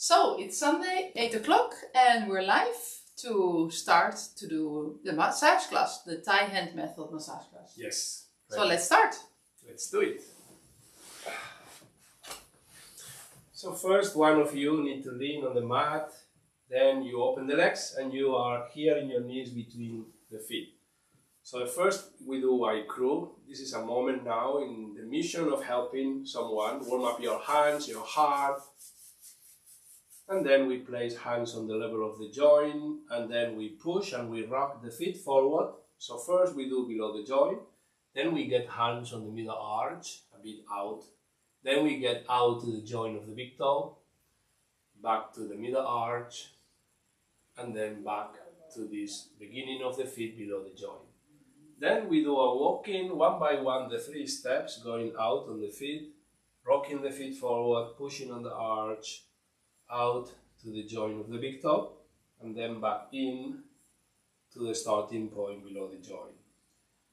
So it's Sunday, 8 o'clock, and we're live to start to do the massage class, the Thai hand method massage class. Yes. So Right. let's start. Let's do it. So first, one of you need to lean on the mat, then you open the legs and you are here in your knees between the feet. So first we do wide crew. This is a moment now in the mission of helping someone. Warm up your hands, your heart. And then we place hands on the level of the joint, and then we push and we rock the feet forward. So first we do below the joint, then we get hands on the middle arch, a bit out. Then we get out to the joint of the big toe, back to the middle arch, and then back to this beginning of the feet below the joint. Then we do a walking, one by one, the 3 steps, going out on the feet, rocking the feet forward, pushing on the arch, out to the joint of the big toe, and then back in to the starting point below the joint.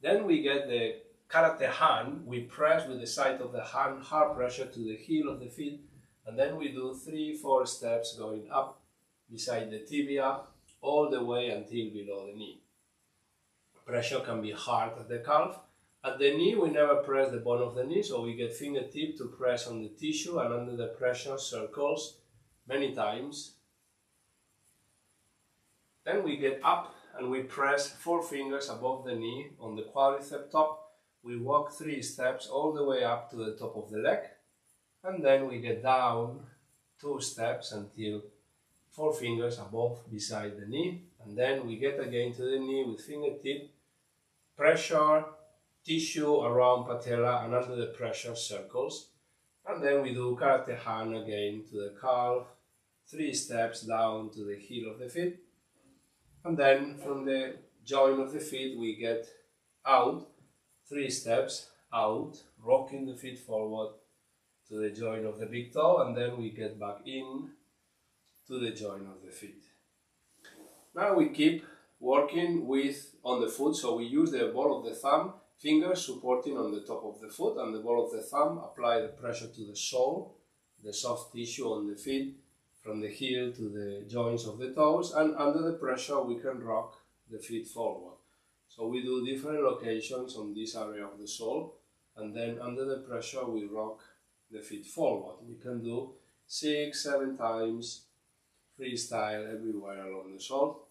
Then we get the karate hand. We press with the side of the hand, hard pressure to the heel of the feet, and then we do 3-4 steps going up beside the tibia all the way until below the knee. Pressure can be hard at the calf. At the knee we never press the bone of the knee, so we get fingertip to press on the tissue, and under the pressure circles many times. Then we get up and we press 4 fingers above the knee on the quadricep top. We walk 3 steps all the way up to the top of the leg, and then we get down 2 steps until 4 fingers above beside the knee, and then we get again to the knee with fingertip, pressure, tissue around patella, and under the pressure circles. And then we do karate hand again to the calf, 3 steps down to the heel of the feet, and then from the joint of the feet we get out, 3 steps out, rocking the feet forward to the joint of the big toe, and then we get back in to the joint of the feet. Now we keep working with on the foot, so we use the ball of the thumb, fingers supporting on the top of the foot, and the ball of the thumb apply the pressure to the sole, the soft tissue on the feet, from the heel to the joints of the toes, and under the pressure we can rock the feet forward. So we do different locations on this area of the sole, and then under the pressure we rock the feet forward. We can do 6-7 times freestyle everywhere along the sole.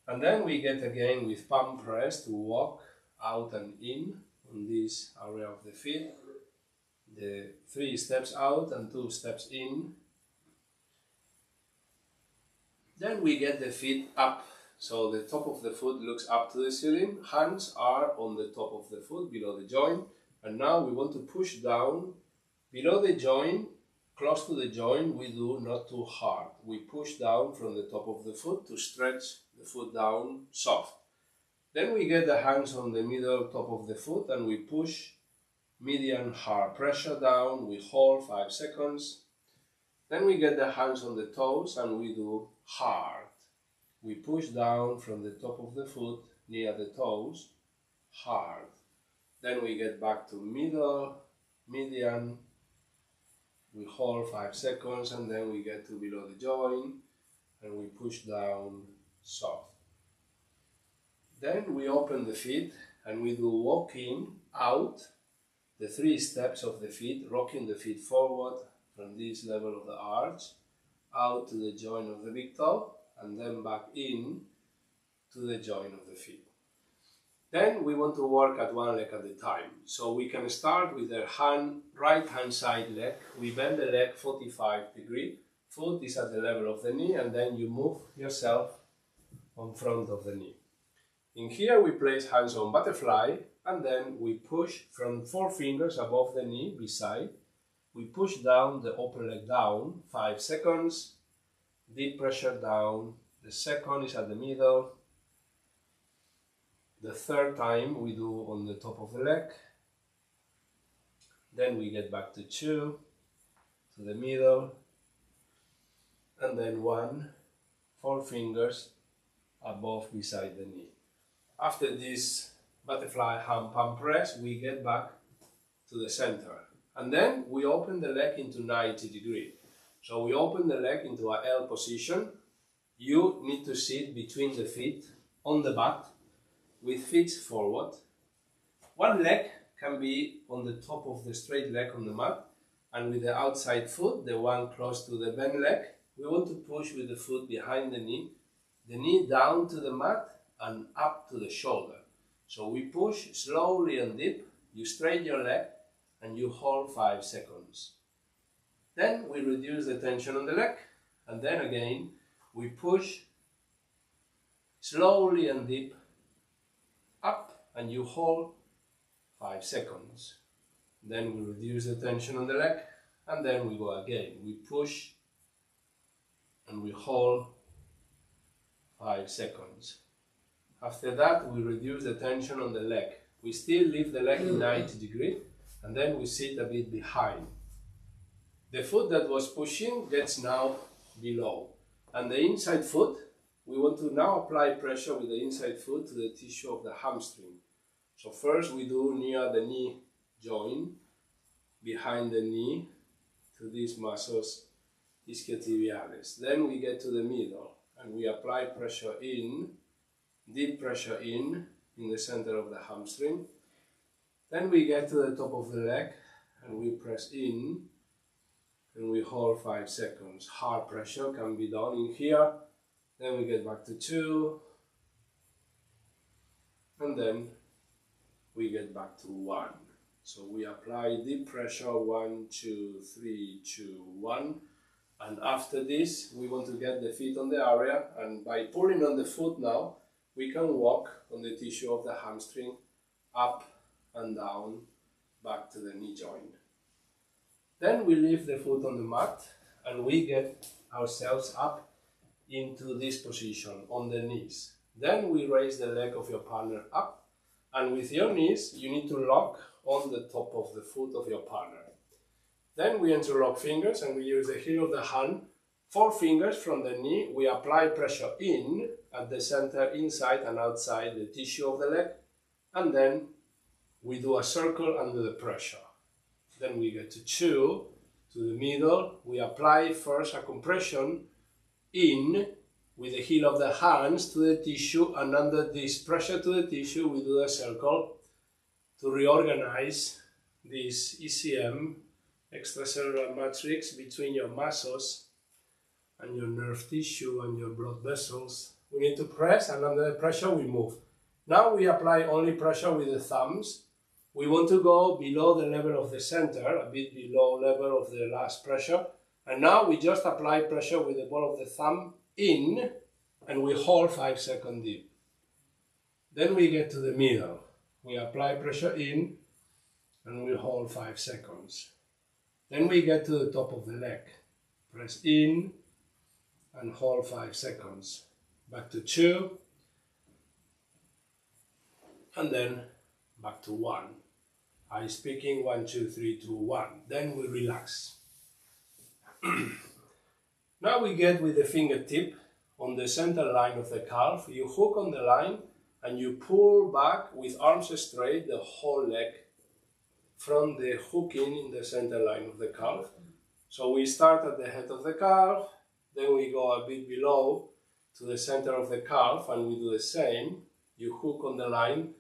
And then we get again with palm press to walk out and in on this area of the feet. The 3 steps out and 2 steps in. Then we get the feet up, so the top of the foot looks up to the ceiling, hands are on the top of the foot, below the joint, and now we want to push down below the joint, close to the joint. We do not too hard. We push down from the top of the foot to stretch the foot down soft. Then we get the hands on the middle top of the foot and we push medium hard pressure down. We hold 5 seconds. Then we get the hands on the toes and we do hard. We push down from the top of the foot near the toes, hard. Then we get back to middle, medium. We hold 5 seconds and then we get to below the joint and we push down soft. Then we open the feet and we do walking out, the 3 steps of the feet, rocking the feet forward from this level of the arch, out to the joint of the big toe, and then back in to the joint of the feet. Then we want to work at one leg at a time. So we can start with the right hand side leg. We bend the leg 45 degrees, foot is at the level of the knee, and then you move yourself on front of the knee. In here we place hands on butterfly, and then we push from 4 fingers above the knee beside. We push down the upper leg down, 5 seconds, deep pressure down. The second is at the middle. The third time we do on the top of the leg. Then we get back to 2, to the middle, and then 1, 4 fingers above beside the knee. After this butterfly hand palm press, we get back to the center. And then we open the leg into 90 degrees. So we open the leg into a L position. You need to sit between the feet on the mat with feet forward. One leg can be on the top of the straight leg on the mat, and with the outside foot, the one close to the bent leg, we want to push with the foot behind the knee down to the mat and up to the shoulder. So we push slowly and deep, you straighten your leg and you hold 5 seconds. Then we reduce the tension on the leg, and then again we push slowly and deep up and you hold 5 seconds. Then we reduce the tension on the leg, and then we go again. We push and we hold 5 seconds. After that, we reduce the tension on the leg. We still leave the leg in 90 degrees, and then we sit a bit behind. The foot that was pushing gets now below, and the inside foot, we want to now apply pressure with the inside foot to the tissue of the hamstring. So first we do near the knee joint, behind the knee, to these muscles ischiotibialis. Then we get to the middle and we apply pressure in, deep pressure in the center of the hamstring. Then we get to the top of the leg and we press in and we hold 5 seconds. Hard pressure can be done in here. Then we get back to 2 and then we get back to 1. So we apply deep pressure, 1, 2, 3, 2, 1. And after this, we want to get the feet on the area, and by pulling on the foot now, we can walk on the tissue of the hamstring up and down, back to the knee joint. Then we leave the foot on the mat and we get ourselves up into this position on the knees. Then we raise the leg of your partner up, and with your knees, you need to lock on the top of the foot of your partner. Then we interlock fingers and we use the heel of the hand, 4 fingers from the knee. We apply pressure in at the center, inside and outside the tissue of the leg, and then we do a circle under the pressure. Then we get to 2, to the middle. We apply first a compression in with the heel of the hands to the tissue, and under this pressure to the tissue we do a circle to reorganize this ECM, extracellular matrix, between your muscles and your nerve tissue and your blood vessels. We need to press, and under the pressure we move. Now we apply only pressure with the thumbs. We want to go below the level of the center, a bit below level of the last pressure. And now we just apply pressure with the ball of the thumb in, and we hold 5 seconds deep. Then we get to the middle. We apply pressure in, and we hold 5 seconds. Then we get to the top of the leg. Press in, and hold 5 seconds. Back to 2, and then back to 1. I speaking 1, 2, 3, 2, 1. Then we relax. Now we get with the fingertip on the center line of the calf. You hook on the line and you pull back with arms straight the whole leg from the hooking in the center line of the calf. So we start at the head of the calf, then we go a bit below to the center of the calf and we do the same. You hook on the line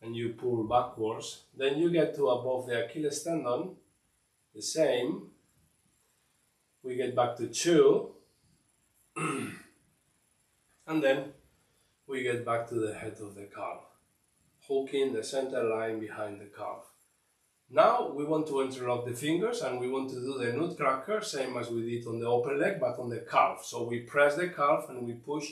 and you pull backwards. Then you get to above the Achilles tendon, the same. We get back to 2, and then we get back to the head of the calf, hooking the center line behind the calf. Now we want to interlock the fingers and we want to do the nutcracker, same as we did on the open leg, but on the calf. So we press the calf and we push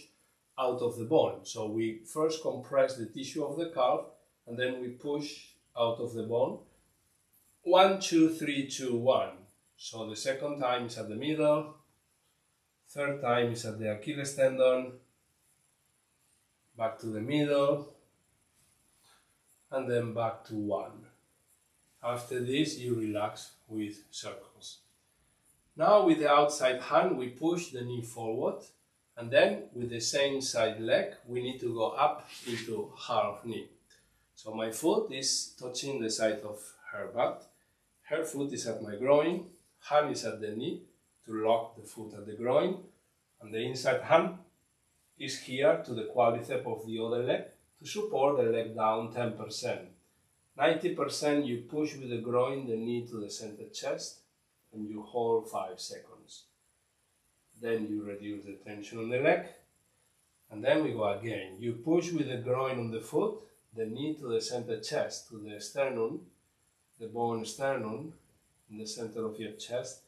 out of the bone. So we first compress the tissue of the calf and then we push out of the bone. 1, 2, 3, 2, 1. So the second time is at the middle, third time is at the Achilles tendon, back to the middle, and then back to 1. After this you relax with circles. Now with the outside hand we push the knee forward, and then with the same side leg we need to go up into half knee. So my foot is touching the side of her butt, her foot is at my groin, hand is at the knee, to lock the foot at the groin, and the inside hand is here to the quadricep of the other leg to support the leg down 10%. 90% you push with the groin, the knee to the center chest, and you hold 5 seconds. Then you reduce the tension on the leg, and then we go again. You push with the groin on the foot, the knee to the center chest, to the sternum, the bone sternum, in the center of your chest,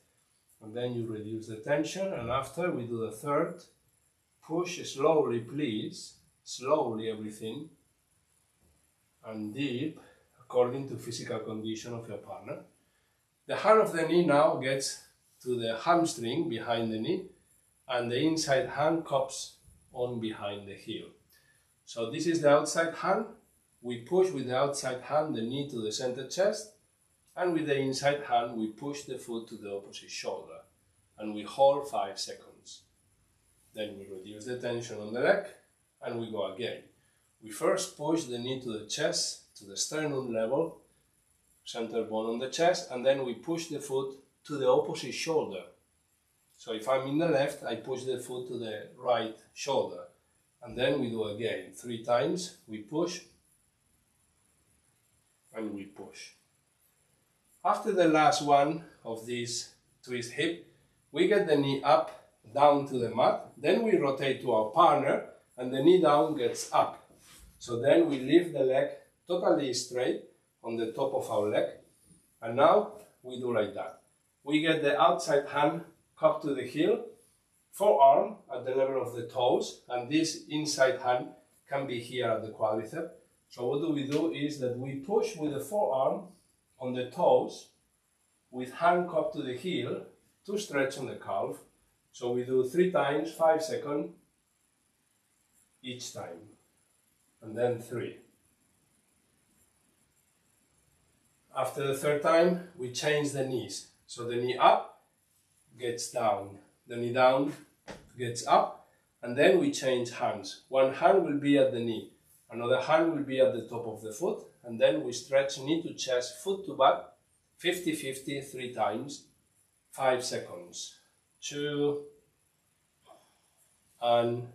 and then you reduce the tension, and after we do the third, push slowly, please, slowly everything, and deep, according to physical condition of your partner. The hand of the knee now gets to the hamstring behind the knee, and the inside hand cups on behind the heel. So this is the outside hand. We push with the outside hand the knee to the center chest, and with the inside hand we push the foot to the opposite shoulder, and we hold 5 seconds. Then we reduce the tension on the leg, and we go again. We first push the knee to the chest, to the sternum level, center bone on the chest, and then we push the foot to the opposite shoulder. So if I'm in the left, I push the foot to the right shoulder, and then we do again 3 times. We push and we push. After the last one of this twist hip, we get the knee up, down to the mat, then we rotate to our partner, and the knee down gets up. So then we lift the leg totally straight on the top of our leg, and now we do like that. We get the outside hand cup to the heel, forearm at the level of the toes, and this inside hand can be here at the quadricep. So what do? Is that we push with the forearm on the toes, with hand cup to the heel to stretch on the calf. So we do 3 times, 5 seconds each time, and then 3. After the 3rd time, we change the knees. So the knee up gets down, the knee down gets up, and then we change hands. One hand will be at the knee, another hand will be at the top of the foot, and then we stretch knee to chest, foot to butt, 50-50, 3 times, 5 seconds. 2 and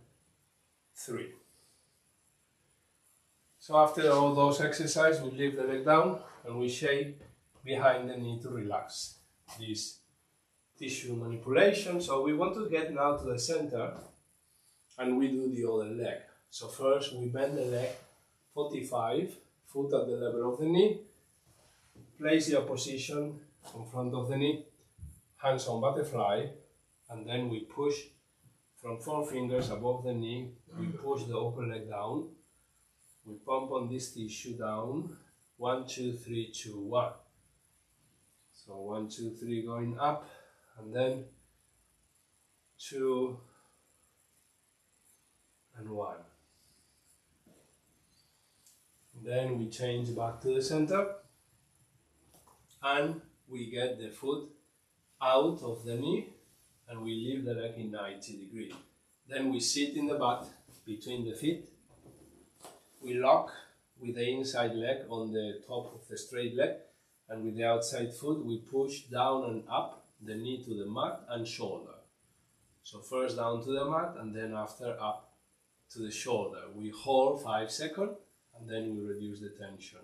3. So after all those exercises, we leave the leg down and we shake behind the knee to relax this tissue manipulation. So we want to get now to the center, and we do the other leg. So first we bend the leg 45, foot at the level of the knee, place your position in front of the knee, hands on butterfly, and then we push from 4 fingers above the knee. We push the upper leg down, we pump on this tissue down, 1, 2, 3, 2, 1. So 1, 2, 3 going up, and then 2 and 1. Then we change back to the center, and we get the foot out of the knee, and we leave the leg in 90 degrees. Then we sit in the butt between the feet. We lock with the inside leg on the top of the straight leg, and with the outside foot we push down and up the knee to the mat and shoulder. So first down to the mat, and then after up to the shoulder. We hold 5 seconds, and then we reduce the tension.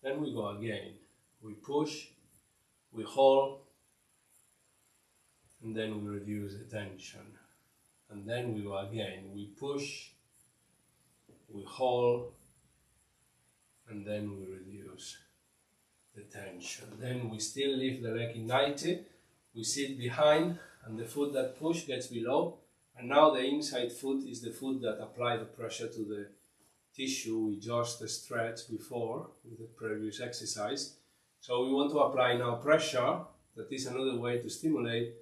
Then we go again. We push, we hold, and then we reduce the tension. And then we go again. We push, we hold, and then we reduce the tension. Then we still lift the leg in 90. We sit behind, and the foot that push gets below. And now the inside foot is the foot that apply the pressure to the tissue we just stretched before with the previous exercise. So we want to apply now pressure. That is another way to stimulate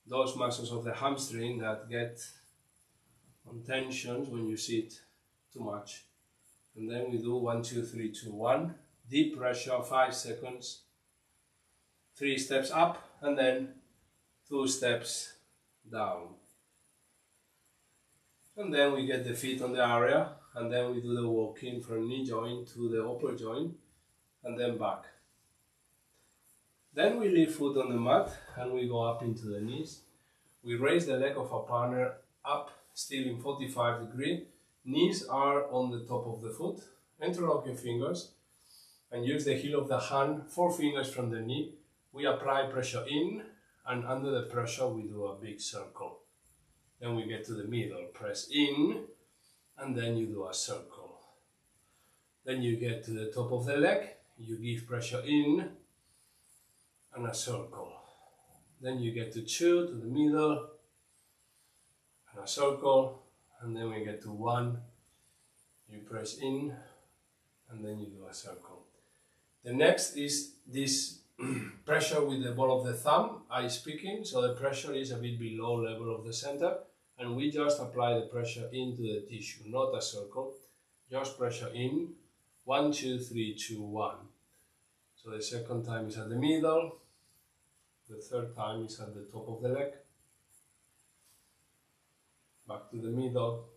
those muscles of the hamstring that get on tensions when you sit too much. And then we do 1, 2, 3, 2, 1. Deep pressure, 5 seconds. 3 steps up, and then 2 steps down. And then we get the feet on the area, and then we do the walking from knee joint to the upper joint, and then back. Then we leave foot on the mat and we go up into the knees. We raise the leg of our partner up, still in 45 degrees. Knees are on the top of the foot. Interlock your fingers and use the heel of the hand, 4 fingers from the knee. We apply pressure in, and under the pressure we do a big circle. Then we get to the middle, press in, and then you do a circle. Then you get to the top of the leg, you give pressure in, and a circle. Then you get to 2, to the middle, and a circle, and then we get to 1, you press in, and then you do a circle. The next is this pressure with the ball of the thumb, I speaking, so the pressure is a bit below level of the center, and we just apply the pressure into the tissue, not a circle, just pressure in, 1, 2, 3, 2, 1. So the second time is at the middle, the third time is at the top of the leg, back to the middle,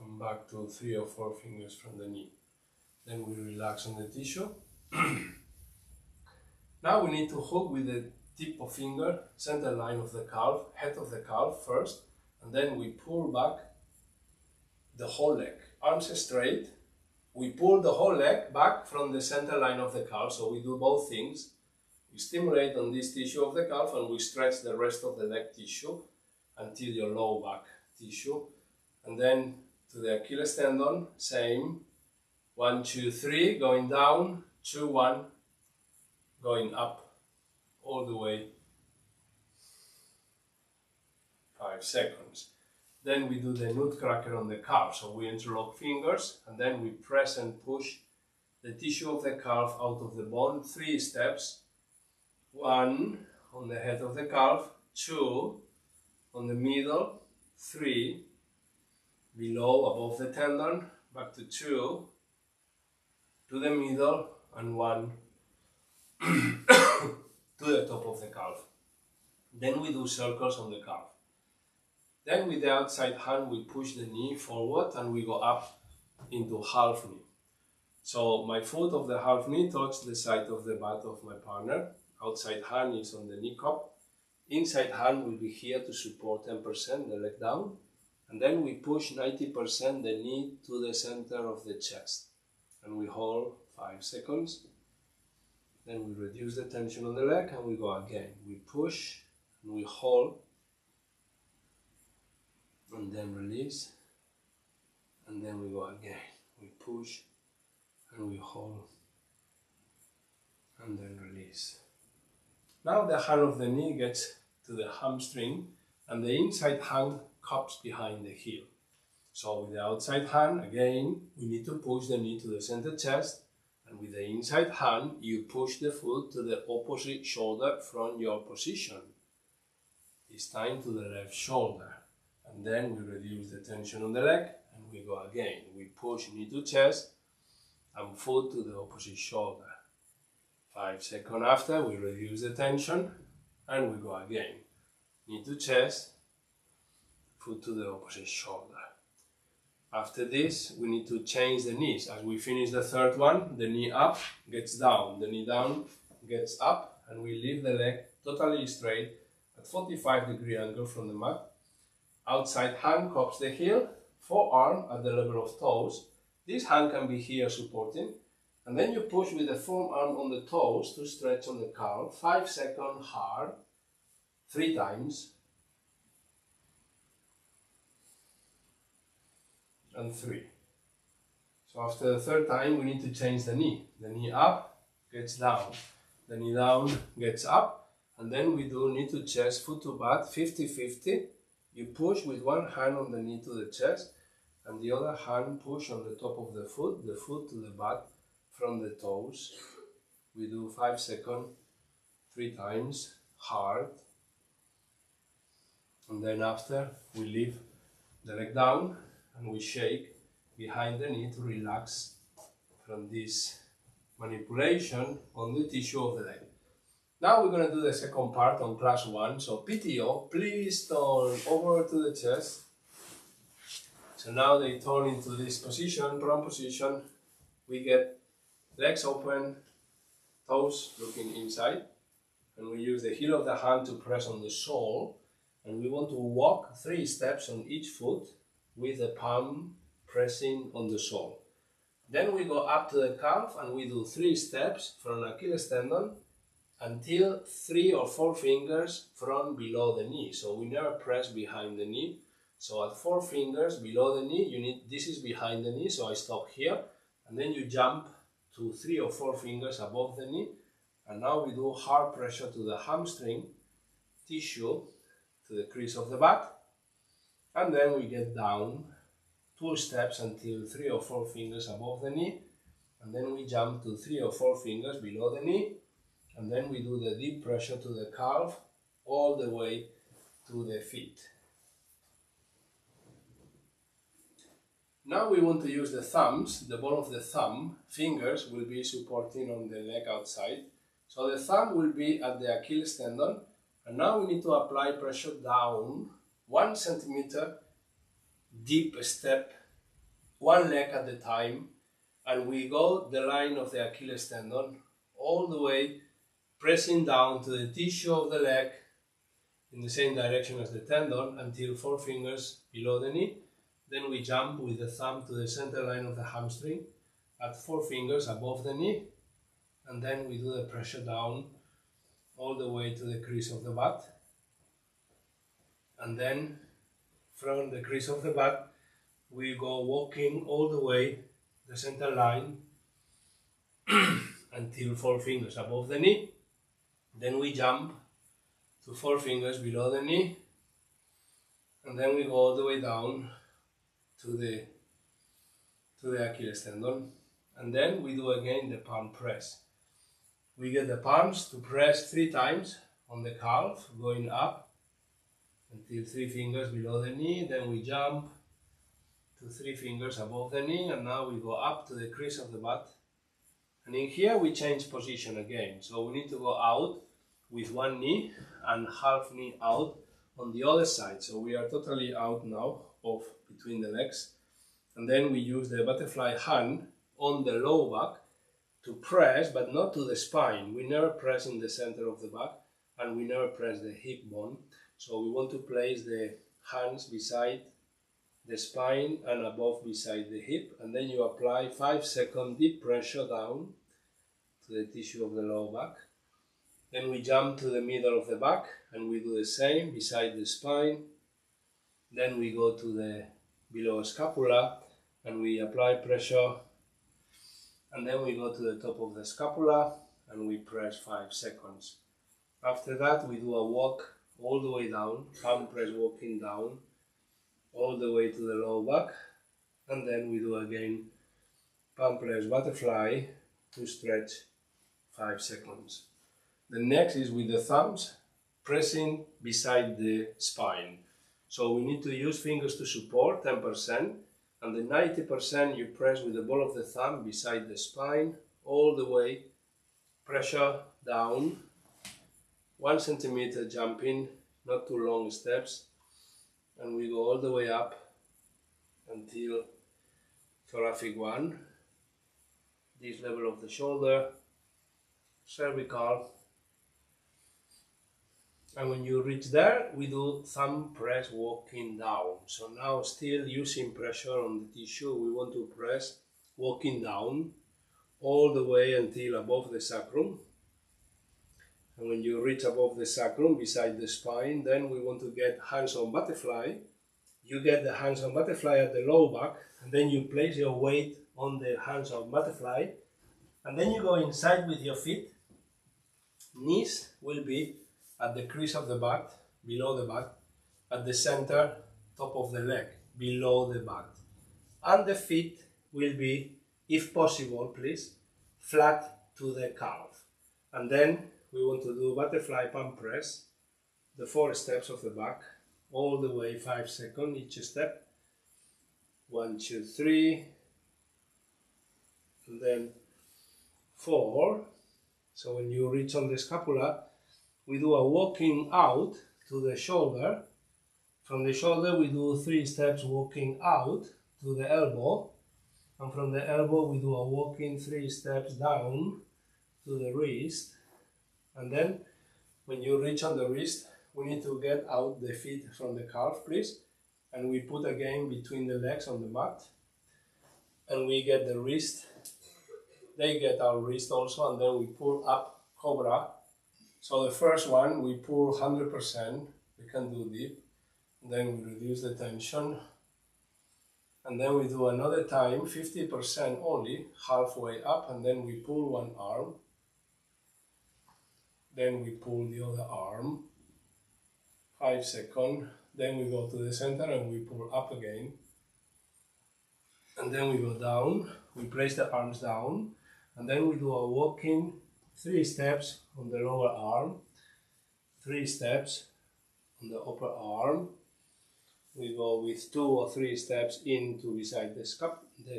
and back to 3 or 4 fingers from the knee. Then we relax on the tissue. Now we need to hook with the tip of finger, center line of the calf, head of the calf first, and then we pull back the whole leg, arms straight. We pull the whole leg back from the center line of the calf, so we do both things. We stimulate on this tissue of the calf and we stretch the rest of the leg tissue until your low back tissue. And then to the Achilles tendon, same. 1, 2, 3, going down, 2, 1, going up, all the way, 5 seconds. Then we do the nutcracker on the calf, so we interlock fingers and then we press and push the tissue of the calf out of the bone, 3 steps. 1 on the head of the calf, 2 on the middle, 3 below, above the tendon, back to 2, to the middle, and 1 to the top of the calf. Then we do circles on the calf. Then with the outside hand we push the knee forward and we go up into half knee. So my foot of the half knee touches the side of the butt of my partner. Outside hand is on the knee cup. Inside hand will be here to support 10% the leg down. And then we push 90% the knee to the center of the chest. And we hold 5 seconds. Then we reduce the tension on the leg and we go again. We push and we hold. And then release. And then we go again. We push and we hold. And then release. Now the hand of the knee gets to the hamstring and the inside hand cups behind the heel. So with the outside hand, again, we need to push the knee to the center chest, and with the inside hand, you push the foot to the opposite shoulder from your position. This time to the left shoulder. And then we reduce the tension on the leg, and we go again. We push knee to chest, and foot to the opposite shoulder. 5 seconds after, we reduce the tension, and we go again. Knee to chest, foot to the opposite shoulder. After this, we need to change the knees. As we finish the third one, the knee up gets down, the knee down gets up, and we leave the leg totally straight at 45-degree angle from the mat. Outside hand cups the heel, forearm at the level of toes. This hand can be here supporting, and then you push with the forearm on the toes to stretch on the calf. 5 seconds hard, 3 times. And 3. So after the third time we need to change the knee. The knee up, gets down. The knee down, gets up. And then we do knee to chest, foot to butt, 50-50. You push with one hand on the knee to the chest and the other hand push on the top of the foot to the butt from the toes. We do 5 seconds, 3 times, hard. And then after we leave the leg down and we shake behind the knee to relax from this manipulation on the tissue of the leg. Now we're going to do the second part on class 1. So PTO, please turn over to the chest. So now they turn into this position, prone position. We get legs open, toes looking inside, and we use the heel of the hand to press on the sole, and we want to walk 3 steps on each foot with the palm pressing on the sole. Then we go up to the calf and we do 3 steps from Achilles tendon until 3 or 4 fingers from below the knee. So we never press behind the knee. So at 4 fingers below the knee, this is behind the knee, so I stop here, and then you jump to 3 or 4 fingers above the knee, and now we do hard pressure to the hamstring tissue, to the crease of the back, and then we get down 2 steps until 3 or 4 fingers above the knee, and then we jump to 3 or 4 fingers below the knee, and then we do the deep pressure to the calf all the way to the feet. Now we want to use the thumbs. The ball of the thumb fingers will be supporting on the leg outside. So the thumb will be at the Achilles tendon, and now we need to apply pressure down 1 centimeter, deep step, 1 leg at a time, and we go the line of the Achilles tendon all the way, pressing down to the tissue of the leg in the same direction as the tendon until 4 fingers below the knee. Then we jump with the thumb to the center line of the hamstring at 4 fingers above the knee, and then we do the pressure down all the way to the crease of the butt, and then from the crease of the butt we go walking all the way the center line until 4 fingers above the knee. Then we jump to 4 fingers below the knee, and then we go all the way down to the Achilles tendon, and then we do again the palm press. We get the palms to press 3 times on the calf, going up until 3 fingers below the knee, then we jump to 3 fingers above the knee, and now we go up to the crease of the butt, and in here we change position again. So we need to go out with 1 knee and half knee out on the other side. So we are totally out now of between the legs, and then we use the butterfly hand on the low back to press, but not to the spine. We never press in the center of the back, and we never press the hip bone. So we want to place the hands beside the spine and above beside the hip, and then you apply 5-second deep pressure down to the tissue of the low back. Then we jump to the middle of the back and we do the same beside the spine. Then we go to the below scapula and we apply pressure, and then we go to the top of the scapula and we press 5 seconds. After that we do a walk all the way down, palm press walking down all the way to the low back, and then we do again palm press butterfly to stretch 5 seconds. The next is with the thumbs pressing beside the spine. So we need to use fingers to support 10%, and the 90% you press with the ball of the thumb beside the spine all the way, pressure down, 1 centimeter jumping, not too long steps, and we go all the way up until thoracic 1, this level of the shoulder, cervical, and when you reach there, we do thumb press walking down. So now, still using pressure on the tissue, we want to press walking down all the way until above the sacrum. And when you reach above the sacrum, beside the spine, then we want to get hands on butterfly. You get the hands on butterfly at the low back, and then you place your weight on the hands on butterfly, and then you go inside with your feet. Knees will be at the crease of the back, below the back, at the center, top of the leg, below the back. And the feet will be, if possible, please, flat to the calf. And then we want to do butterfly palm press, the 4 steps of the back, all the way 5 seconds each step. 1, 2, 3, and then 4. So when you reach on the scapula, we do a walking out to the shoulder. From the shoulder we do 3 steps walking out to the elbow, and from the elbow we do a walking 3 steps down to the wrist, and then when you reach on the wrist, we need to get out the feet from the calf, please, and we put again between the legs on the mat, and we get the wrist, they get our wrist also, and then we pull up cobra. So the first one we pull 100%, we can do deep, then we reduce the tension, and then we do another time 50% only, halfway up, and then we pull one arm, then we pull the other arm, 5 seconds, then we go to the center and we pull up again, and then we go down, we place the arms down, and then we do a walking 3 steps on the lower arm, 3 steps on the upper arm. We go with 2 or 3 steps in to beside the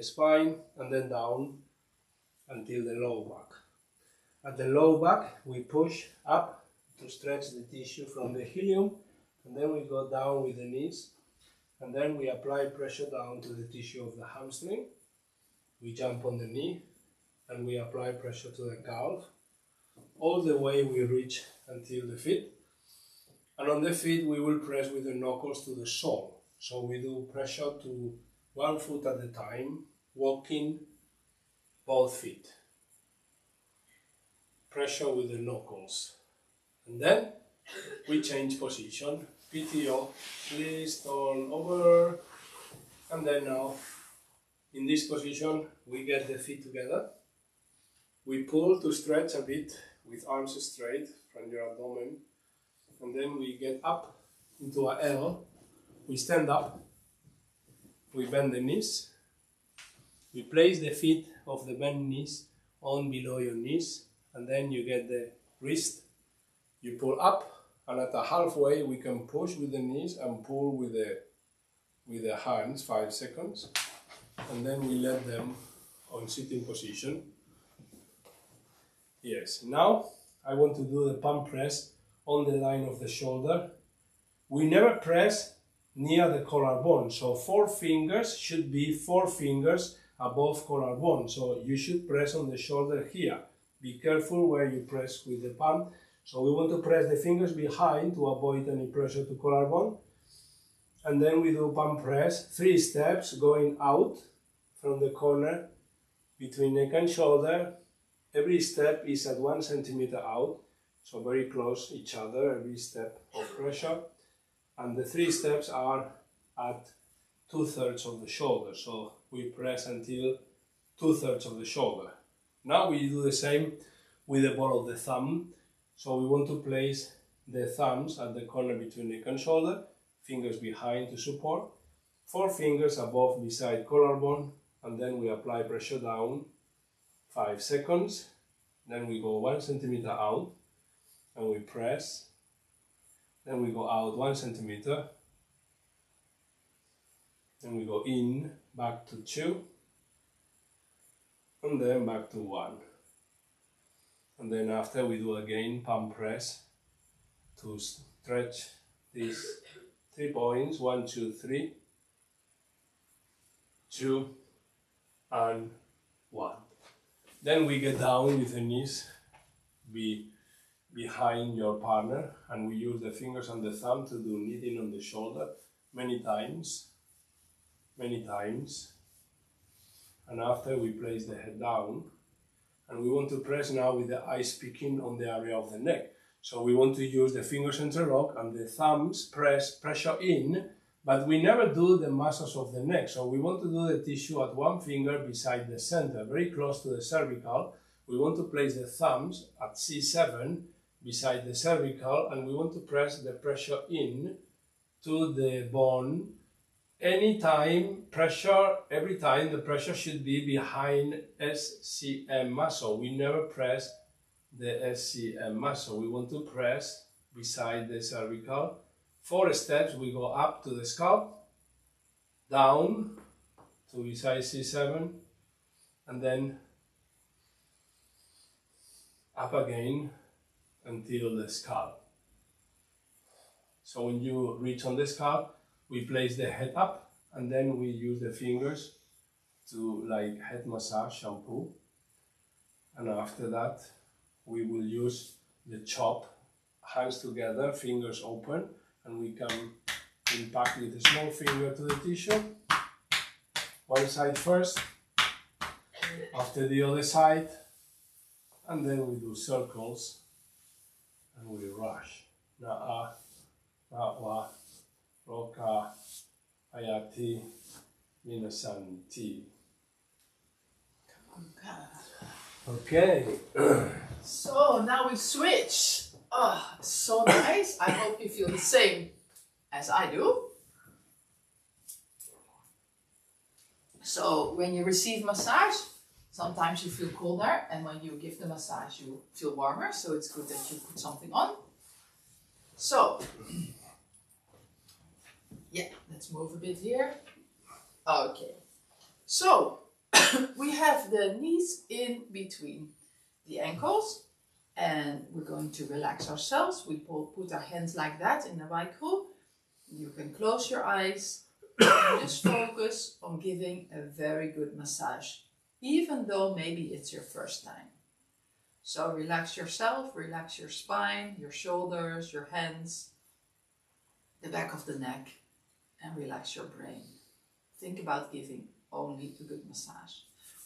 spine, and then down until the low back. At the low back, we push up to stretch the tissue from the ilium, and then we go down with the knees, and then we apply pressure down to the tissue of the hamstring. We jump on the knee, and we apply pressure to the calf. All the way we reach until the feet. And on the feet we will press with the knuckles to the sole. So we do pressure to 1 foot at a time, walking both feet. Pressure with the knuckles. And then we change position. PTO, please turn over. And then now, in this position, we get the feet together. We pull to stretch a bit with arms straight from your abdomen, and then we get up into a L, we stand up, we bend the knees, we place the feet of the bent knees on below your knees, and then you get the wrist, you pull up, and at the halfway we can push with the knees and pull with the hands, 5 seconds, and then we let them on sitting position. Yes, now I want to do the palm press on the line of the shoulder. We never press near the collarbone, so 4 fingers should be 4 fingers above collarbone. So you should press on the shoulder here. Be careful where you press with the palm. So we want to press the fingers behind to avoid any pressure to collarbone. And then we do palm press, 3 steps going out from the corner between neck and shoulder. Every step is at 1 centimeter out, so very close each other, every step of pressure. And the 3 steps are at 2/3 of the shoulder, so we press until 2/3 of the shoulder. Now we do the same with the ball of the thumb. So we want to place the thumbs at the corner between neck and shoulder, fingers behind to support, 4 fingers above beside collarbone, and then we apply pressure down 5 seconds, then we go 1 centimeter out, and we press, then we go out 1 centimeter, then we go in, back to 2, and then back to 1. And then after we do again palm press to stretch these 3 points, 1, 2, 3, 2, and 1. Then we get down with the knees behind your partner, and we use the fingers and the thumb to do kneading on the shoulder many times. And after we place the head down, and we want to press now with the eyes peeking on the area of the neck. So we want to use the fingers interlock and the thumbs pressure in, but we never do the muscles of the neck. So we want to do the tissue at 1 finger beside the center, very close to the cervical. We want to place the thumbs at C7 beside the cervical, and we want to press the pressure in to the bone. Every time the pressure should be behind SCM muscle. We never press the SCM muscle. We want to press beside the cervical. 4 steps, we go up to the scalp, down to beside C7, and then up again until the scalp. So when you reach on the scalp, we place the head up, and then we use the fingers to like head massage shampoo. And after that, we will use the chop, hands together, fingers open, and we can impact with a small finger to the tissue. One side first, after the other side, and then we do circles and we rush. Na'a, Nawa, Roka, Ayati, Minasanti. Okay. So now we switch. Oh, so nice. I hope you feel the same as I do. So when you receive massage, sometimes you feel colder, and when you give the massage you feel warmer, so it's good that you put something on. So, yeah, let's move a bit here. Okay, so we have the knees in between the ankles, and we're going to relax ourselves. We put our hands like that in the Vaikru. You can close your eyes and just focus on giving a very good massage, even though maybe it's your first time. So relax yourself, relax your spine, your shoulders, your hands, the back of the neck, and relax your brain. Think about giving only a good massage.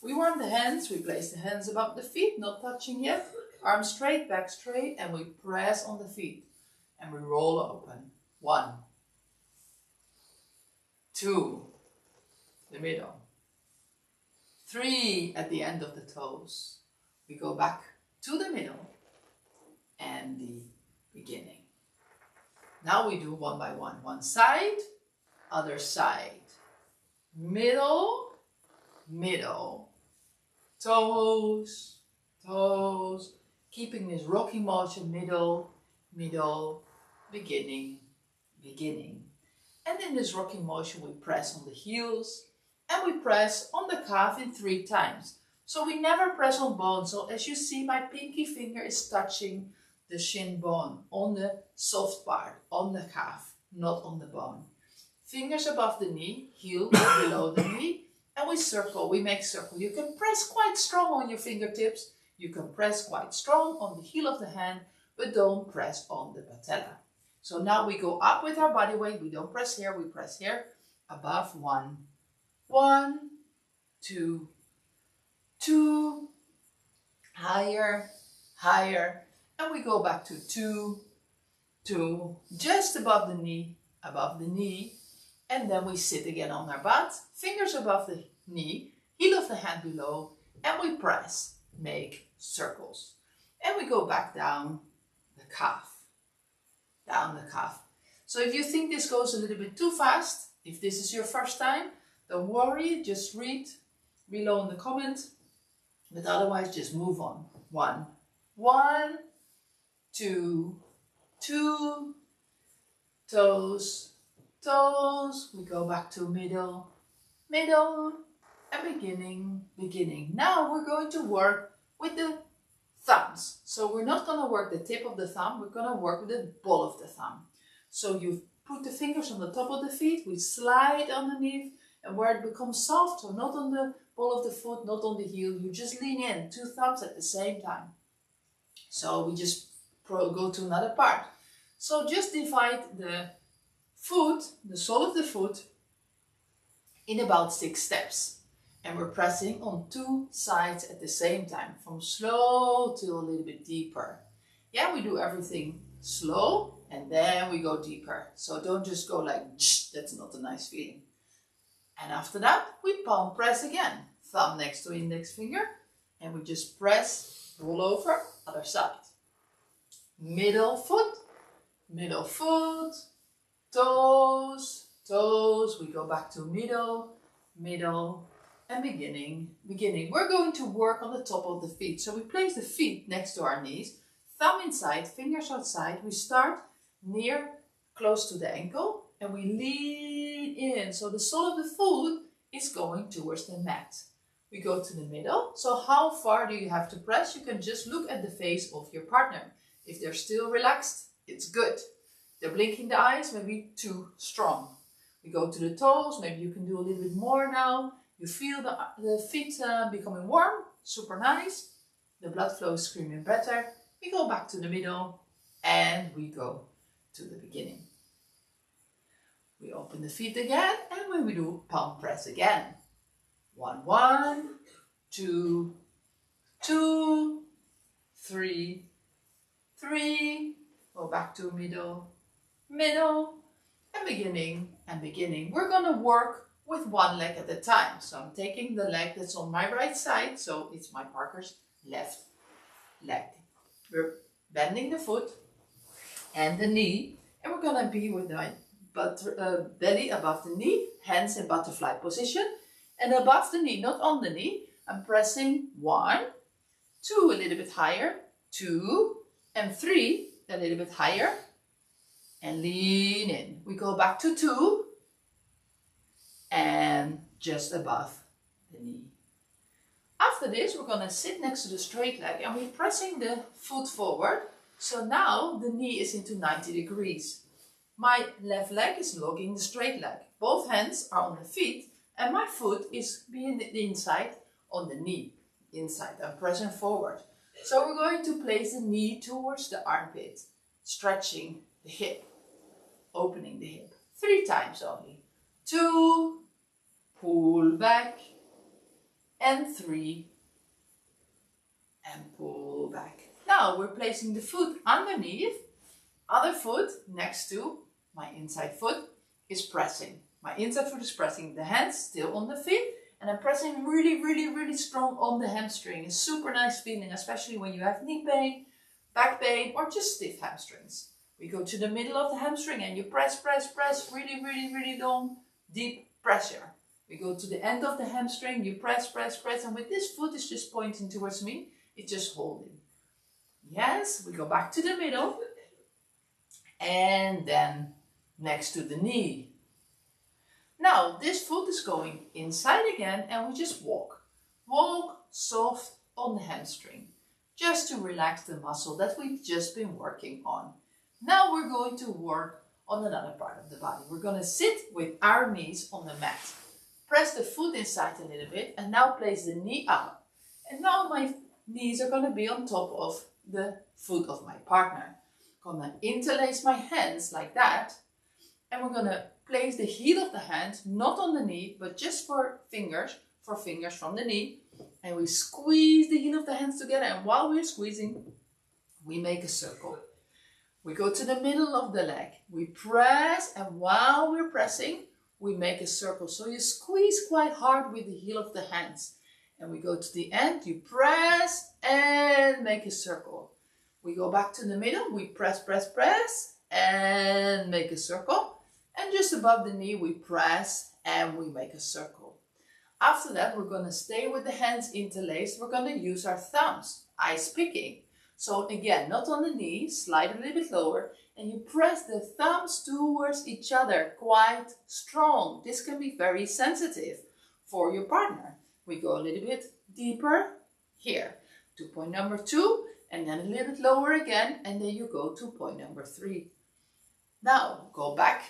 We warm the hands, we place the hands above the feet, not touching yet. Arms straight, back straight, and we press on the feet. And we roll open. 1, 2, the middle. 3 at the end of the toes. We go back to the middle and the beginning. Now we do one by one. One side, other side. Middle, middle. Toes, toes. Keeping this rocking motion, middle, middle, beginning, beginning. And in this rocking motion we press on the heels and we press on the calf in 3 times. So we never press on bone. So as you see, my pinky finger is touching the shin bone on the soft part, on the calf, not on the bone. Fingers above the knee, heel below the knee, and we circle, we make circle. You can press quite strong on your fingertips. You can press quite strong on the heel of the hand, but don't press on the patella. So now we go up with our body weight. We don't press here, we press here. Above 1, 1, 2, 2, higher, higher, and we go back to 2, 2, just above the knee, and then we sit again on our butt, fingers above the knee, heel of the hand below, and we press, make circles. And we go back down the calf, down the calf. So if you think this goes a little bit too fast, if this is your first time, don't worry, just read below in the comment. But otherwise, just move on. 1, 1, 2, 2, toes, toes. We go back to middle, middle, and beginning, beginning. Now we're going to work with the thumbs. So we're not going to work the tip of the thumb. We're going to work with the ball of the thumb. So you put the fingers on the top of the feet. We slide underneath, and where it becomes soft, so not on the ball of the foot, not on the heel, you just lean in, 2 thumbs at the same time. So we just go to another part. So just divide the foot, the sole of the foot, in about 6 steps. And we're pressing on 2 sides at the same time, from slow to a little bit deeper. Yeah, we do everything slow and then we go deeper. So don't just go like, that's not a nice feeling. And after that, we palm press again. Thumb next to index finger. And we just press, roll over, other side. Middle foot, toes, toes. We go back to middle, middle, and beginning, beginning. We're going to work on the top of the feet. So we place the feet next to our knees, thumb inside, fingers outside. We start near, close to the ankle, and we lean in. So the sole of the foot is going towards the mat. We go to the middle. So how far do you have to press? You can just look at the face of your partner. If they're still relaxed, it's good. They're blinking the eyes, maybe too strong. We go to the toes. Maybe you can do a little bit more now. You feel the feet becoming warm, super nice. the blood flow is screaming better. We go back to the middle and we go to the beginning. We open the feet again and when we do palm press again. 1, 1, 2, 2, 3, 3. Go back to middle, middle, and beginning and beginning. We're going to work with one leg at a time. So I'm taking the leg that's on my right side, so it's my partner's left leg. We're bending the foot and the knee, and we're going to be with my belly above the knee, hands in butterfly position, and above the knee, not on the knee. I'm pressing 1, 2, a little bit higher, 2, and 3, a little bit higher, and lean in. We go back to 2, and just above the knee. After this, we're going to sit next to the straight leg, and we're pressing the foot forward. So now the knee is into 90 degrees. My left leg is logging the straight leg. Both hands are on the feet and my foot is being the inside on the knee. Inside, I'm pressing forward. So we're going to place the knee towards the armpit, stretching the hip, opening the hip. 3 times only. 2, pull back, and 3, and pull back. Now we're placing the foot underneath, other foot next to my inside foot is pressing. My inside foot is pressing, the hands still on the feet, and I'm pressing really, really, really strong on the hamstring. It's super nice feeling, especially when you have knee pain, back pain, or just stiff hamstrings. We go to the middle of the hamstring and you press, press, press, really, really, really long, deep pressure. We go to the end of the hamstring, you press, press, press, and with this foot is just pointing towards me, it's just holding. Yes, we go back to the middle, and then next to the knee. Now this foot is going inside again and we just walk. Walk soft on the hamstring, just to relax the muscle that we've just been working on. Now we're going to work on another part of the body. We're going to sit with our knees on the mat. Press the foot inside a little bit and now place the knee up. And now my knees are going to be on top of the foot of my partner. I'm going to interlace my hands like that. And we're going to place the heel of the hand, not on the knee, but just for fingers from the knee. And we squeeze the heel of the hands together. And while we're squeezing, we make a circle. We go to the middle of the leg. We press, and while we're pressing, we make a circle. So you squeeze quite hard with the heel of the hands. And we go to the end, you press and make a circle. We go back to the middle, we press, press, press, and make a circle. And just above the knee, we press and we make a circle. After that, we're going to stay with the hands interlaced. We're going to use our thumbs, ice picking. So again, not on the knee, slide a little bit lower, and you press the thumbs towards each other quite strong. This can be very sensitive for your partner. We go a little bit deeper here to point number 2, and then a little bit lower again, and then you go to point number 3. Now go back,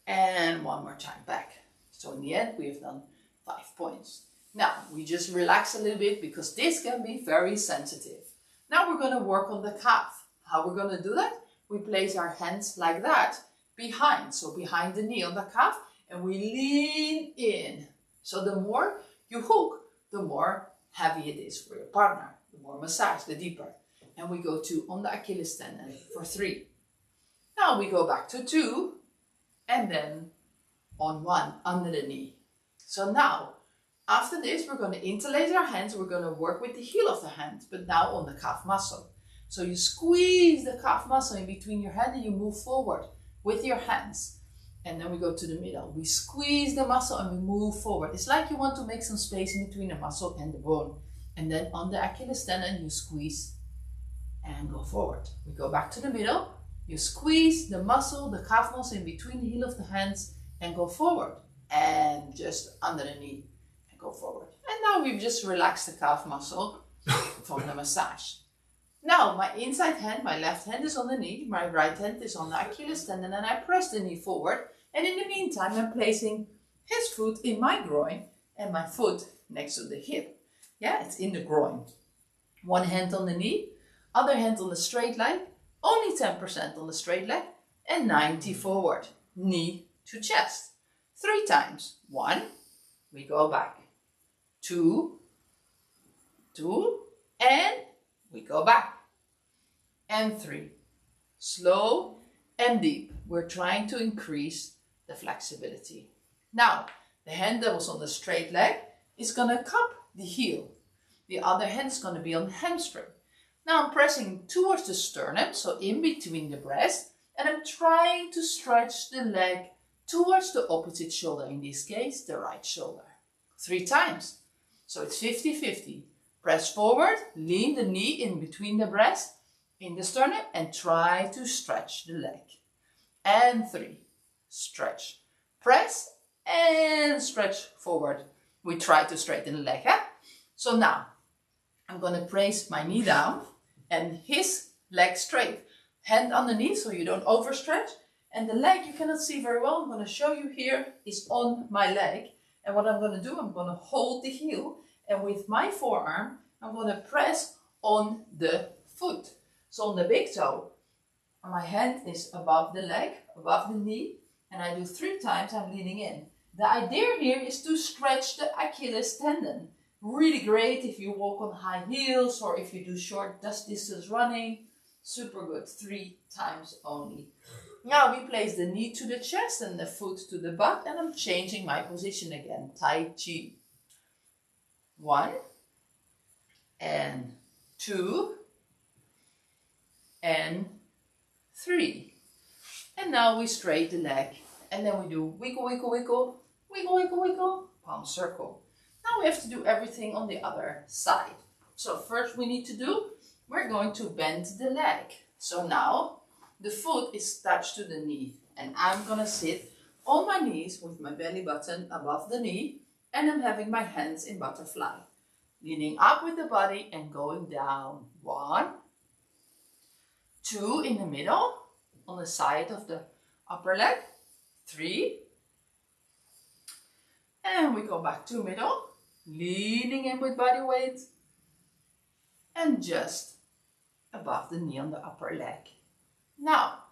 and one more time back. So in the end, we have done 5 points. Now we just relax a little bit because this can be very sensitive. Now we're going to work on the calf. How we're going to do that? We place our hands like that behind, so behind the knee on the calf, and we lean in. So the more you hook, the more heavy it is for your partner. The more massage, the deeper. And we go to on the Achilles tendon for 3. Now we go back to 2, and then on 1 under the knee. So now, after this, we're going to interlace our hands. We're going to work with the heel of the hand, but now on the calf muscle. So you squeeze the calf muscle in between your hand and you move forward with your hands. And then we go to the middle. We squeeze the muscle and we move forward. It's like you want to make some space in between the muscle and the bone. And then on the Achilles tendon, you squeeze and go forward. We go back to the middle. You squeeze the muscle, the calf muscle in between the heel of the hands and go forward. And just under the knee and go forward. And now we've just relaxed the calf muscle from the massage. Now my inside hand, my left hand is on the knee, my right hand is on the Achilles tendon, and I press the knee forward. And in the meantime, I'm placing his foot in my groin and my foot next to the hip. Yeah, it's in the groin. One hand on the knee, other hand on the straight leg, only 10% on the straight leg, and 90 forward, knee to chest. 3 times. 1, we go back. 2, 2, and we go back. And 3. Slow and deep. We're trying to increase the flexibility. Now, the hand that was on the straight leg is going to cup the heel. The other hand is going to be on the hamstring. Now I'm pressing towards the sternum, so in between the breast, and I'm trying to stretch the leg towards the opposite shoulder, in this case, the right shoulder. 3 times. So it's 50-50. Press forward, lean the knee in between the breast, in the sternum, and try to stretch the leg. And 3. Stretch. Press and stretch forward. We try to straighten the leg. So now, I'm going to place my knee down and his leg straight. Hand underneath so you don't overstretch. And the leg you cannot see very well. I'm going to show you here is on my leg. And what I'm going to do, I'm going to hold the heel. And with my forearm, I'm going to press on the foot. So on the big toe, my hand is above the leg, above the knee. And I do 3 times, I'm leaning in. The idea here is to stretch the Achilles tendon. Really great if you walk on high heels or if you do short distance running. Super good. 3 times only. Now we place the knee to the chest and the foot to the butt, and I'm changing my position again. Tai Chi. 1 and 2 and 3. And now we straighten the leg. And then we do wiggle, wiggle, wiggle, wiggle, wiggle, wiggle, palm circle. Now we have to do everything on the other side. So first we need to do, we're going to bend the leg. So now the foot is touched to the knee. And I'm going to sit on my knees with my belly button above the knee. And I'm having my hands in butterfly. Leaning up with the body and going down. 1, 2 in the middle on the side of the upper leg. 3. And we go back to middle. Leaning in with body weight. And just above the knee on the upper leg. Now,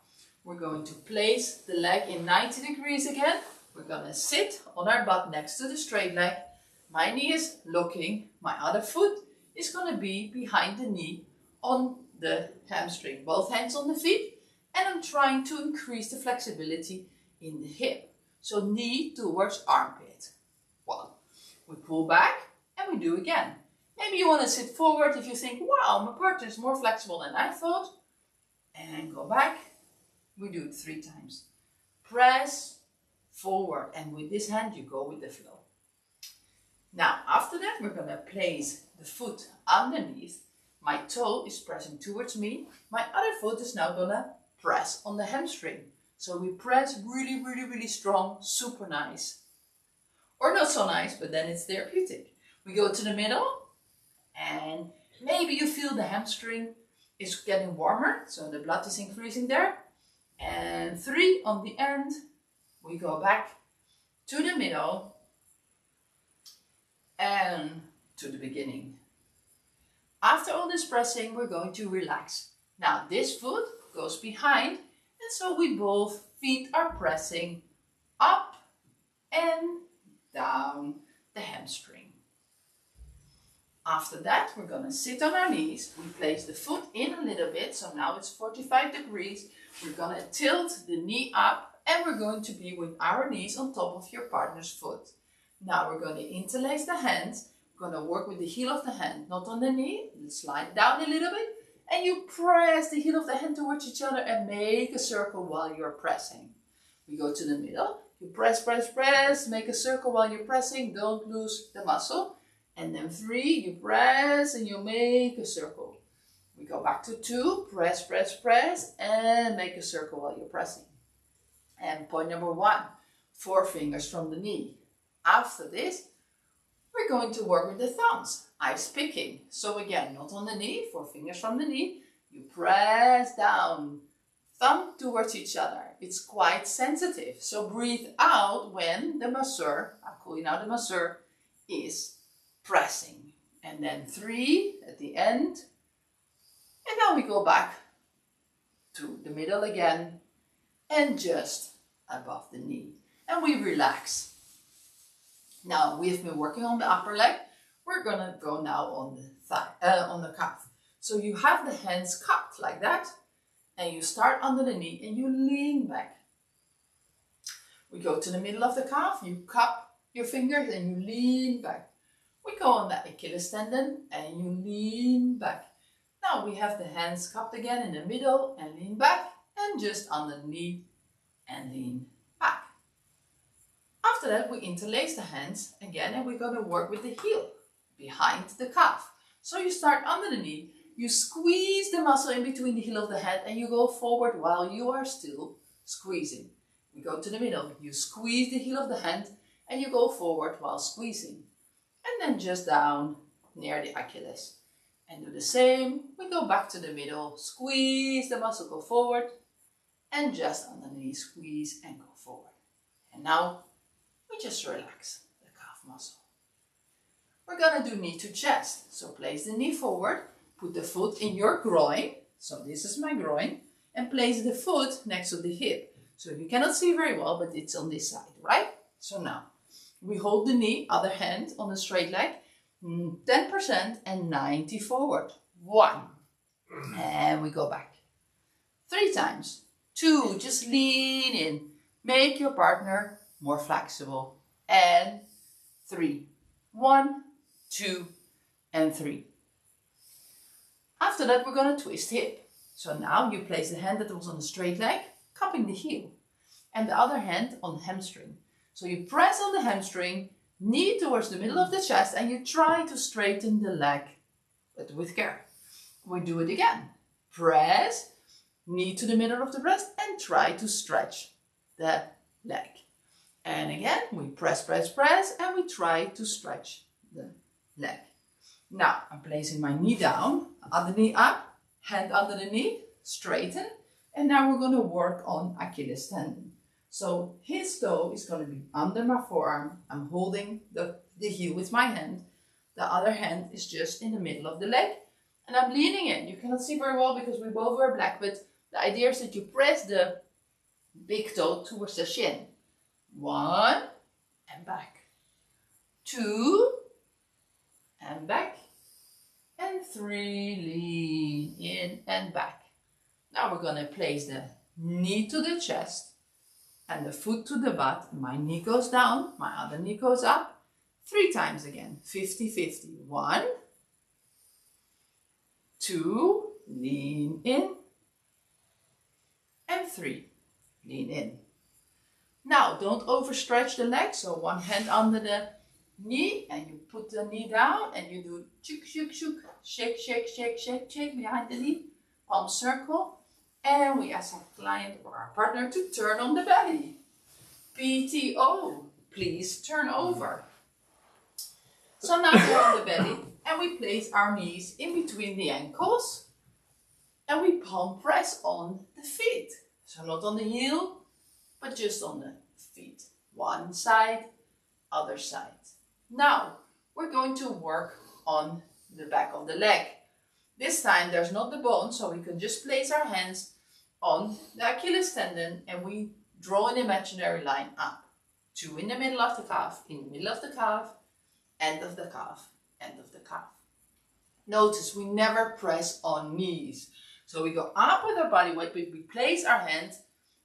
we're going to place the leg in 90 degrees again. We're going to sit on our butt next to the straight leg. My knee is looking. My other foot is going to be behind the knee on the hamstring. Both hands on the feet. And I'm trying to increase the flexibility in the hip. So knee towards armpit. 1. We pull back and we do again. Maybe you want to sit forward if you think, wow, my partner is more flexible than I thought. And go back. We do it 3 times. Press forward, and with this hand you go with the flow. Now after that we're going to place the foot underneath. My toe is pressing towards me. My other foot is now going to press on the hamstring. So we press really, really, really strong, super nice. Or not so nice, but then it's therapeutic. We go to the middle, and maybe you feel the hamstring is getting warmer, so the blood is increasing there. And 3 on the end, we go back to the middle and to the beginning. After all this pressing, we're going to relax. Now this foot goes behind, and so we both feet are pressing up and down the hamstring. After that, we're going to sit on our knees. We place the foot in a little bit, so now it's 45 degrees. We're going to tilt the knee up, and we're going to be with our knees on top of your partner's foot. Now we're going to interlace the hands. We're going to work with the heel of the hand, not on the knee. Slide down a little bit, and you press the heel of the hand towards each other and make a circle while you're pressing. We go to the middle. You press, press, press. Make a circle while you're pressing. Don't lose the muscle. And then 3, you press and you make a circle. We go back to 2, press, press, press, and make a circle while you're pressing. And point number 1, 4 fingers from the knee. After this, we're going to work with the thumbs. Ice picking. So again, not on the knee, 4 fingers from the knee. You press down, thumb towards each other. It's quite sensitive. So breathe out when the masseur, I'm calling out the masseur, is pressing. and then 3 at the end. And now we go back to the middle again and just above the knee. And we relax. Now we've been working on the upper leg. We're gonna go now on the thigh, on the calf. So you have the hands cupped like that, and you start under the knee and you lean back. We go to the middle of the calf, you cup your fingers and you lean back. We go on the Achilles tendon and you lean back. Now we have the hands cupped again in the middle and lean back, and just under the knee and lean back. After that, we interlace the hands again, and we're going to work with the heel behind the calf. So you start under the knee, you squeeze the muscle in between the heel of the hand, and you go forward while you are still squeezing. We go to the middle, you squeeze the heel of the hand, and you go forward while squeezing. And then just down near the Achilles. And do the same, we go back to the middle, squeeze the muscle, go forward, and just under the knee, squeeze and go forward. And now we just relax the calf muscle. We're gonna do knee to chest. So place the knee forward, put the foot in your groin. So this is my groin, and place the foot next to the hip. So you cannot see very well, but it's on this side, right? So now we hold the knee, other hand on the straight leg, 10% and 90 forward. 1. And we go back. 3 times. 2, just lean in. Make your partner more flexible. And 3. 1, 2, and 3. After that, we're going to twist hip. So now you place the hand that was on the straight leg, cupping the heel, and the other hand on the hamstring. So you press on the hamstring, knee towards the middle of the chest, and you try to straighten the leg, but with care. We do it again. Press, knee to the middle of the breast, and try to stretch the leg. And again, we press, press, press, and we try to stretch the leg. Now, I'm placing my knee down, other knee up, hand under the knee, straighten, and now we're going to work on Achilles tendon. So his toe is going to be under my forearm. I'm holding the heel with my hand. The other hand is just in the middle of the leg. And I'm leaning in. You cannot see very well because we both wear black, but the idea is that you press the big toe towards the shin. 1, and back. 2, and back. And 3, lean in and back. Now we're going to place the knee to the chest and the foot to the butt. My knee goes down, my other knee goes up. 3 times again, 50-50. 1, 2, lean in, and 3, lean in. Now, don't overstretch the leg, so one hand under the knee, and you put the knee down, and you do shuk, shuk, shuk, shake, shake, shake, shake, shake behind the knee, palm circle. And we ask our client or our partner to turn on the belly. PTO, please turn over. So now we're on the belly, and we place our knees in between the ankles, and we palm press on the feet. So not on the heel, but just on the feet. One side, other side. Now we're going to work on the back of the leg. This time there's not the bone, so we can just place our hands on the Achilles tendon, and we draw an imaginary line up. 2 in the middle of the calf, in the middle of the calf, end of the calf, end of the calf. Notice we never press on knees. So we go up with our body weight, but we place our hand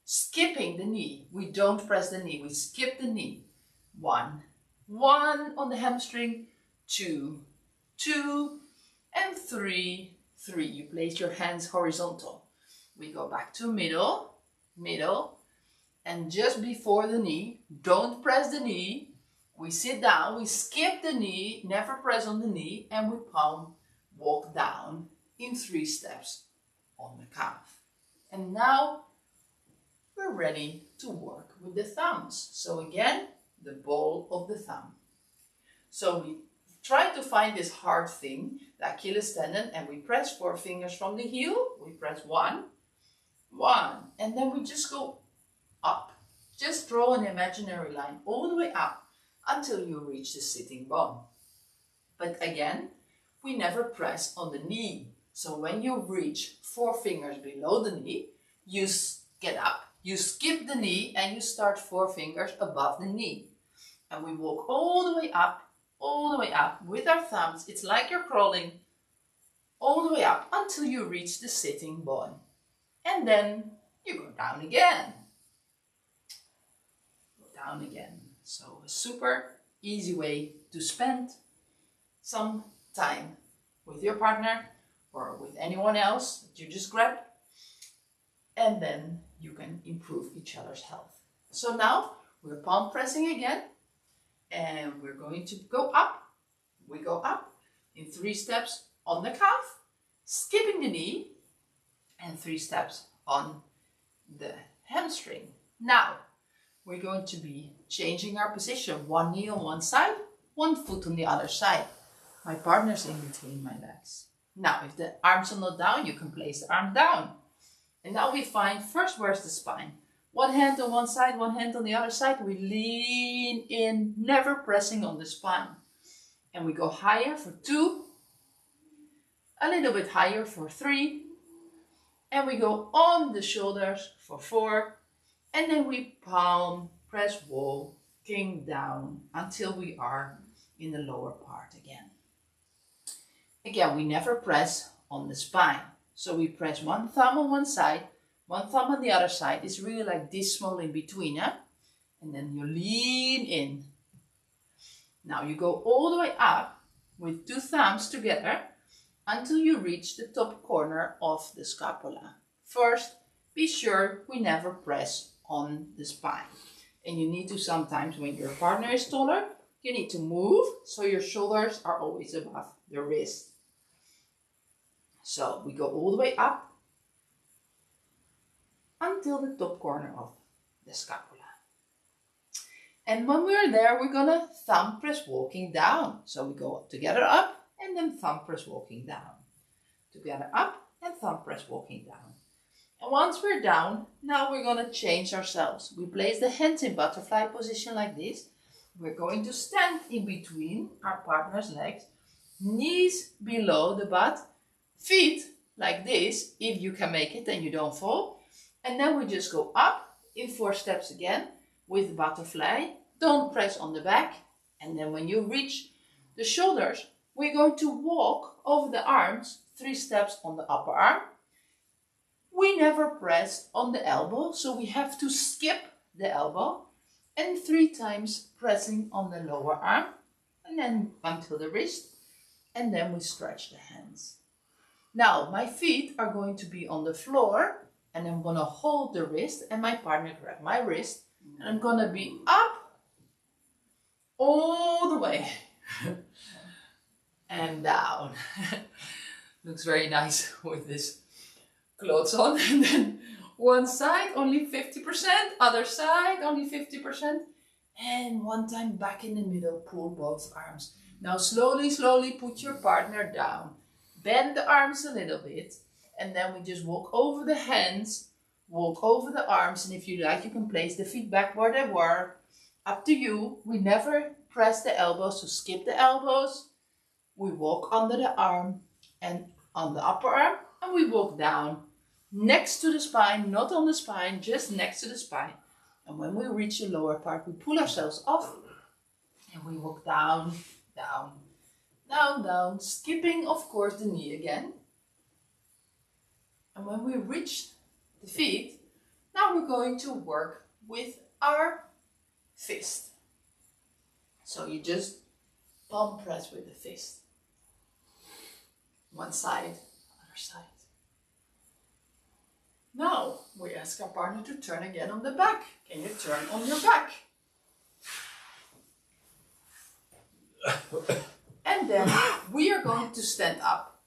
skipping the knee. We don't press the knee, we skip the knee. 1, 1 on the hamstring, 2, 2, and 3, 3. You place your hands horizontal. We go back to middle, middle, and just before the knee, don't press the knee. We sit down, we skip the knee, never press on the knee, and we palm walk down in 3 steps on the calf. And now we're ready to work with the thumbs. So again, the ball of the thumb. So we try to find this hard thing, the Achilles tendon, and we press 4 fingers from the heel. We press 1, 1, and then we just go up. Just draw an imaginary line all the way up until you reach the sitting bone. But again, we never press on the knee. So when you reach 4 fingers below the knee, you get up, you skip the knee and you start 4 fingers above the knee. And we walk all the way up with our thumbs. It's like you're crawling all the way up until you reach the sitting bone. And then you go down again. Go down again. So a super easy way to spend some time with your partner or with anyone else that you just grab. And then you can improve each other's health. So now we're palm pressing again. And we're going to go up. We go up in 3 steps on the calf, skipping the knee, and 3 steps on the hamstring. Now, we're going to be changing our position. 1 knee on one side, 1 foot on the other side. My partner's in between my legs. Now, if the arms are not down, you can place the arm down. And now we find first, where's the spine? 1 hand on one side, 1 hand on the other side. We lean in, never pressing on the spine. And we go higher for 2, a little bit higher for 3, and we go on the shoulders for 4, and then we palm press walking down until we are in the lower part again. Again, we never press on the spine. So we press 1 thumb on one side, 1 thumb on the other side. It's really like this small in between, eh? And then you lean in. Now you go all the way up with 2 thumbs together until you reach the top corner of the scapula. First, be sure we never press on the spine. And you need to sometimes, when your partner is taller, you need to move so your shoulders are always above the wrist. So we go all the way up until the top corner of the scapula. And when we're there, we're gonna thumb press walking down. So we go together up and then thumb press walking down. Together up and thumb press walking down. And once we're down, now we're gonna change ourselves. We place the hands in butterfly position like this. We're going to stand in between our partner's legs, knees below the butt, feet like this, if you can make it and you don't fall. And then we just go up in 4 steps again with butterfly. Don't press on the back. And then when you reach the shoulders, we're going to walk over the arms, 3 steps on the upper arm. We never press on the elbow, so we have to skip the elbow. And 3 times pressing on the lower arm, and then until the wrist, and then we stretch the hands. Now my feet are going to be on the floor, and I'm going to hold the wrist, and my partner grab my wrist, and I'm going to be up all the way and down. Looks very nice with this clothes on. And then one side only 50%, other side only 50%, and one time back in the middle, pull both arms. Now slowly, slowly put your partner down, bend the arms a little bit, and then we just walk over the hands, walk over the arms, and if you like, you can place the feet back where they were. Up to you. We never press the elbows, so skip the elbows. We walk under the arm and on the upper arm, and we walk down next to the spine, not on the spine, just next to the spine. And when we reach the lower part, we pull ourselves off and we walk down, down, down, down, skipping, of course, the knee again. And when we reach the feet, now we're going to work with our fist. So you just palm press with the fist. One side, other side. Now we ask our partner to turn again on the back. Can you turn on your back? And then we are going to stand up.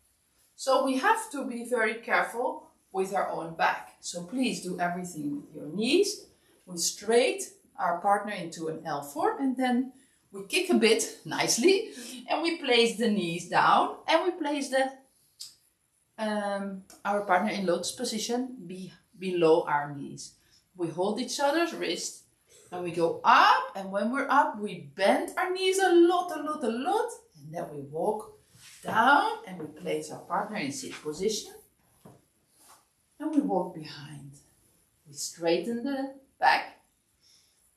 So we have to be very careful with our own back. So please do everything with your knees. We straight our partner into an L4, and then we kick a bit nicely, and we place the knees down, and we place the our partner in lotus position below our knees. We hold each other's wrist and we go up, and when we're up we bend our knees a lot, and then we walk down and we place our partner in sit position. And we walk behind. We straighten the back.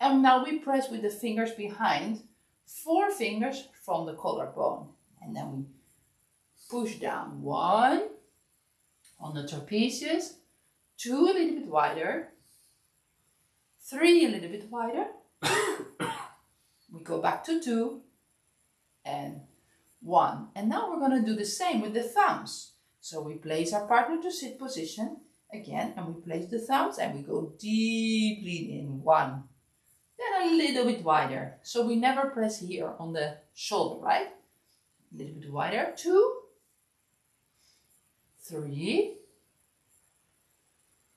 And now we press with the fingers behind, 4 fingers from the collarbone. And then we push down. 1 on the trapezius, 2 a little bit wider, 3 a little bit wider. We go back to 2 and 1. And now we're going to do the same with the thumbs. So we place our partner to sit position again, and we place the thumbs and we go deeply in. 1. Then a little bit wider. So we never press here on the shoulder, right? A little bit wider. 2, 3.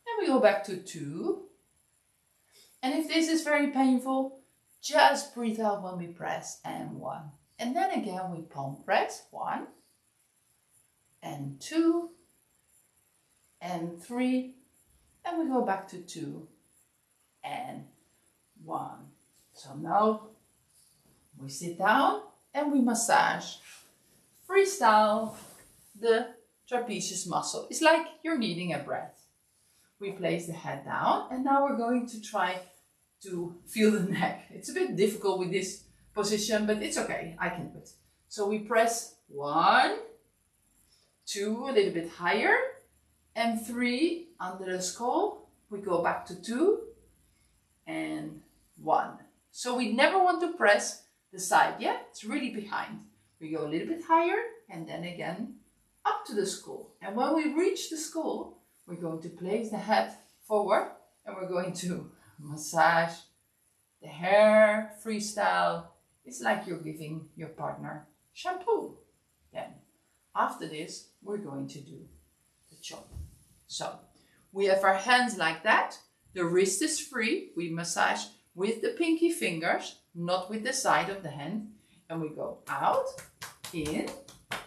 And we go back to 2. And if this is very painful, just breathe out when we press, and 1. And then again we palm press, 1 and 2 and 3, and we go back to 2 and 1. So now we sit down and we massage, freestyle, the trapezius muscle. It's like you're needing a breath. We place the head down, and now we're going to try to feel the neck. It's a bit difficult with this position, but it's okay, I can do it. So we press 1, 2, a little bit higher, and 3 under the skull. We go back to 2 and 1. So we never want to press the side, yeah? It's really behind. We go a little bit higher, and then again up to the skull. And when we reach the skull, we're going to place the head forward, and we're going to massage the hair, freestyle. It's like you're giving your partner shampoo. Then after this, we're going to do the chop. So we have our hands like that. The wrist is free. We massage with the pinky fingers, not with the side of the hand. And we go out, in,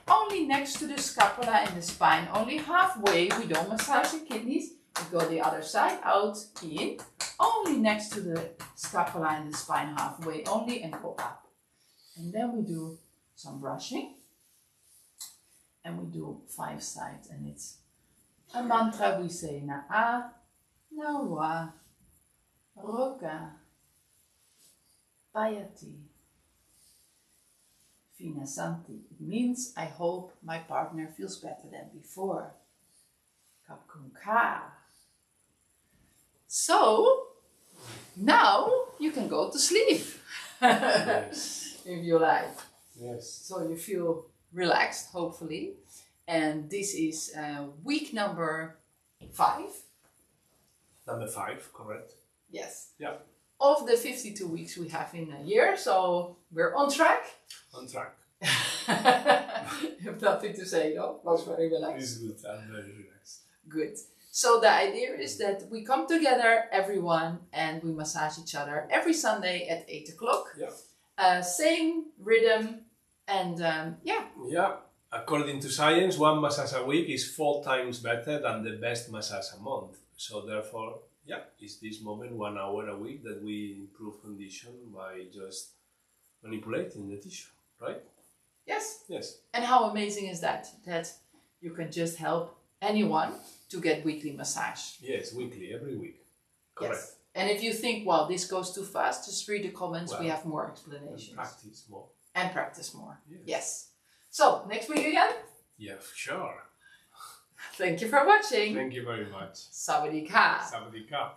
only next to the scapula and the spine, only halfway. We don't massage the kidneys. We go the other side, out, in, only next to the scapula and the spine, halfway only, and go up. And then we do some brushing, and we do 5 sides, and it's a mantra we say, Na'a, Nawa, Roka, Payati, Fina Santi. It means I hope my partner feels better than before. Kakunka. So now you can go to sleep. Yes. If you like. Yes. So you feel relaxed, hopefully. And this is week number 5. Number 5, correct? Yes. Yeah. Of the 52 weeks we have in a year, so we're on track. On track. You have nothing to say, no? Was very relaxed. It's good. I'm very relaxed. Good. So the idea is that we come together, everyone, and we massage each other every Sunday at 8 o'clock. Yeah. Same rhythm, and yeah. Yeah. According to science, 1 massage a week is 4 times better than the best massage a month. So therefore, yeah, it's this moment, 1 hour a week, that we improve condition by just manipulating the tissue, right? Yes. Yes. And how amazing is that? That you can just help anyone to get weekly massage. Yes, weekly, every week. Correct. Yes. And if you think, well, this goes too fast, just read the comments. Well, we have more explanations. And practice more. And practice more. Yes. Yes. So, next week again? Yeah, sure. Thank you for watching. Thank you very much. Sawadee ka. Sawadee ka.